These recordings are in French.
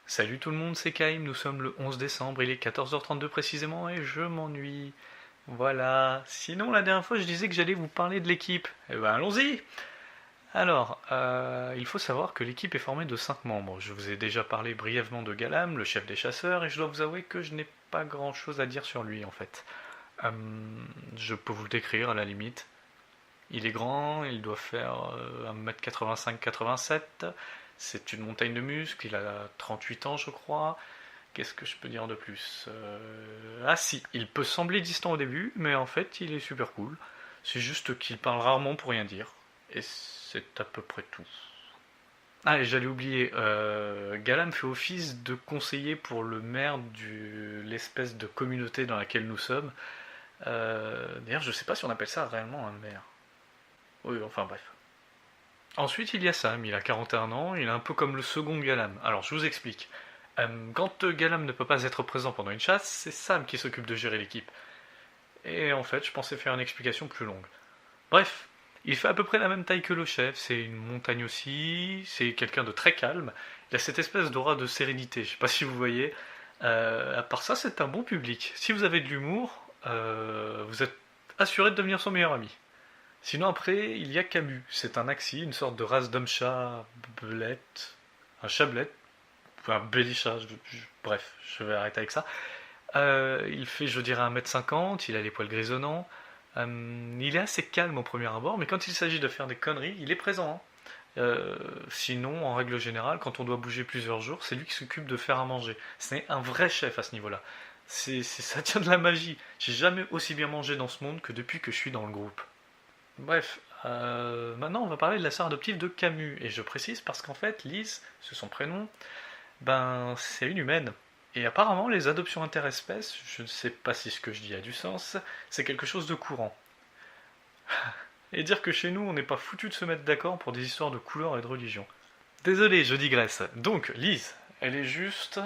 Salut tout le monde, c'est Kaim, nous sommes le 11 décembre, il est 14h32 précisément et je m'ennuie. Voilà, sinon la dernière fois je disais que j'allais vous parler de l'équipe. Eh ben allons-y. Alors, il faut savoir que l'équipe est formée de 5 membres. Je vous ai déjà parlé brièvement de Galam, le chef des chasseurs, et je dois vous avouer que je n'ai pas grand-chose à dire sur lui en fait. Euh, je peux vous le décrire à la limite. Il est grand, il doit faire 1m85-87. C'est une montagne de muscles, il a 38 ans je crois. Qu'est-ce que je peux dire de plus Ah si, il peut sembler distant au début, mais en fait il est super cool. C'est juste qu'il parle rarement pour rien dire. Et c'est à peu près tout. Ah, et j'allais oublier, Galam fait office de conseiller pour le maire de l'espèce de communauté dans laquelle nous sommes. D'ailleurs, je sais pas si on appelle ça réellement un maire. Oui, enfin bref. Ensuite, il y a Sam, il a 41 ans, il est un peu comme le second Galam. Alors, je vous explique. Quand Galam ne peut pas être présent pendant une chasse, c'est Sam qui s'occupe de gérer l'équipe. Et en fait, je pensais faire une explication plus longue. Bref, il fait à peu près la même taille que le chef, c'est une montagne aussi, c'est quelqu'un de très calme. Il a cette espèce d'aura de sérénité, je sais pas si vous voyez. À part ça, c'est un bon public. Si vous avez de l'humour, vous êtes assuré de devenir son meilleur ami. Sinon après, il y a Camus. C'est un axi, une sorte de race d'homme-chat belette. Un chat-belette. Un bélichat. Bref, je vais arrêter avec ça. Il fait, je dirais, 1m50. Il a les poils grisonnants. Il est assez calme au premier abord, mais quand il s'agit de faire des conneries, il est présent, hein. Sinon, en règle générale, quand on doit bouger plusieurs jours, c'est lui qui s'occupe de faire à manger. C'est un vrai chef à ce niveau-là. Ça tient de la magie. J'ai jamais aussi bien mangé dans ce monde que depuis que je suis dans le groupe. Bref, maintenant on va parler de la sœur adoptive de Camus, et je précise parce qu'en fait Lise, c'est son prénom, ben c'est une humaine. Et apparemment les adoptions interespèces, je ne sais pas si ce que je dis a du sens, c'est quelque chose de courant. Et dire que chez nous on n'est pas foutu de se mettre d'accord pour des histoires de couleur et de religion. Désolé, je digresse. Donc Lise, elle est juste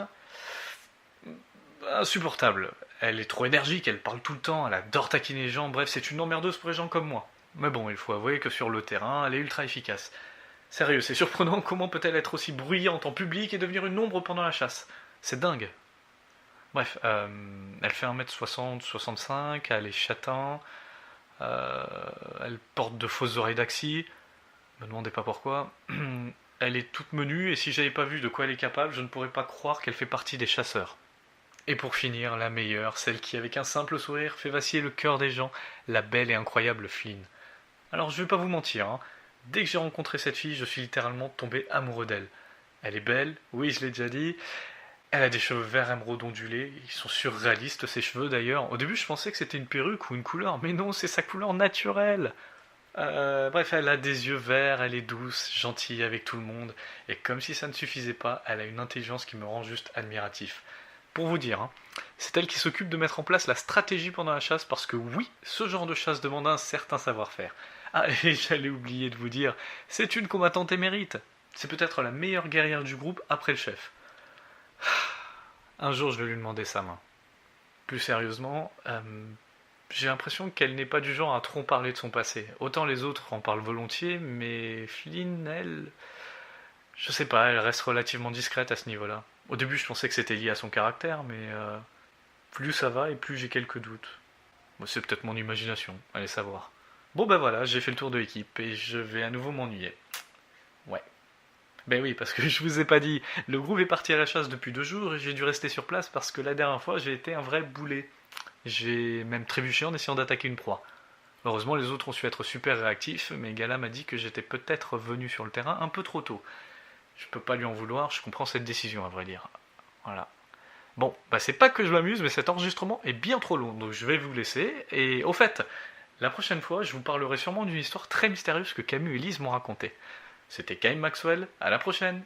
insupportable. Elle est trop énergique, elle parle tout le temps, elle adore taquiner les gens, bref c'est une emmerdeuse pour les gens comme moi. Mais bon, il faut avouer que sur le terrain, elle est ultra efficace. Sérieux, c'est surprenant comment peut-elle être aussi bruyante en public et devenir une ombre pendant la chasse. C'est dingue. Bref, elle fait 1m60-65, elle est châtain, euh, elle porte de fausses oreilles d'axi, me demandez pas pourquoi. Elle est toute menue et si j'avais pas vu de quoi elle est capable, je ne pourrais pas croire qu'elle fait partie des chasseurs. Et pour finir, la meilleure, celle qui avec un simple sourire fait vaciller le cœur des gens, la belle et incroyable Flynn. Alors je vais pas vous mentir, hein. Dès que j'ai rencontré cette fille, je suis littéralement tombé amoureux d'elle. Elle est belle, oui je l'ai déjà dit, elle a des cheveux verts émeraude ondulés, ils sont surréalistes ces cheveux d'ailleurs. Au début je pensais que c'était une perruque ou une couleur, mais non, c'est sa couleur naturelle. Bref, elle a des yeux verts, elle est douce, gentille avec tout le monde, et comme si ça ne suffisait pas, elle a une intelligence qui me rend juste admiratif. Pour vous dire, hein, c'est elle qui s'occupe de mettre en place la stratégie pendant la chasse parce que oui, ce genre de chasse demande un certain savoir-faire. Ah, et j'allais oublier de vous dire, c'est une combattante émérite. C'est peut-être la meilleure guerrière du groupe après le chef. Un jour, je vais lui demander sa main. Plus sérieusement, j'ai l'impression qu'elle n'est pas du genre à trop parler de son passé. Autant les autres en parlent volontiers, mais Flynn, elle... Je sais pas, elle reste relativement discrète à ce niveau-là. Au début, je pensais que c'était lié à son caractère, mais plus ça va et plus j'ai quelques doutes. Bon, c'est peut-être mon imagination, allez savoir. Bon ben voilà, j'ai fait le tour de l'équipe et je vais à nouveau m'ennuyer. Ouais. Ben oui, parce que je vous ai pas dit, le groupe est parti à la chasse depuis 2 jours et j'ai dû rester sur place parce que la dernière fois j'ai été un vrai boulet. J'ai même trébuché en essayant d'attaquer une proie. Heureusement, les autres ont su être super réactifs, mais Gala m'a dit que j'étais peut-être venu sur le terrain un peu trop tôt. Je peux pas lui en vouloir, je comprends cette décision à vrai dire. Voilà. Bon, bah c'est pas que je m'amuse, mais cet enregistrement est bien trop long, donc je vais vous laisser. Et au fait, la prochaine fois, je vous parlerai sûrement d'une histoire très mystérieuse que Camus et Lise m'ont racontée. C'était Kyle Maxwell, à la prochaine!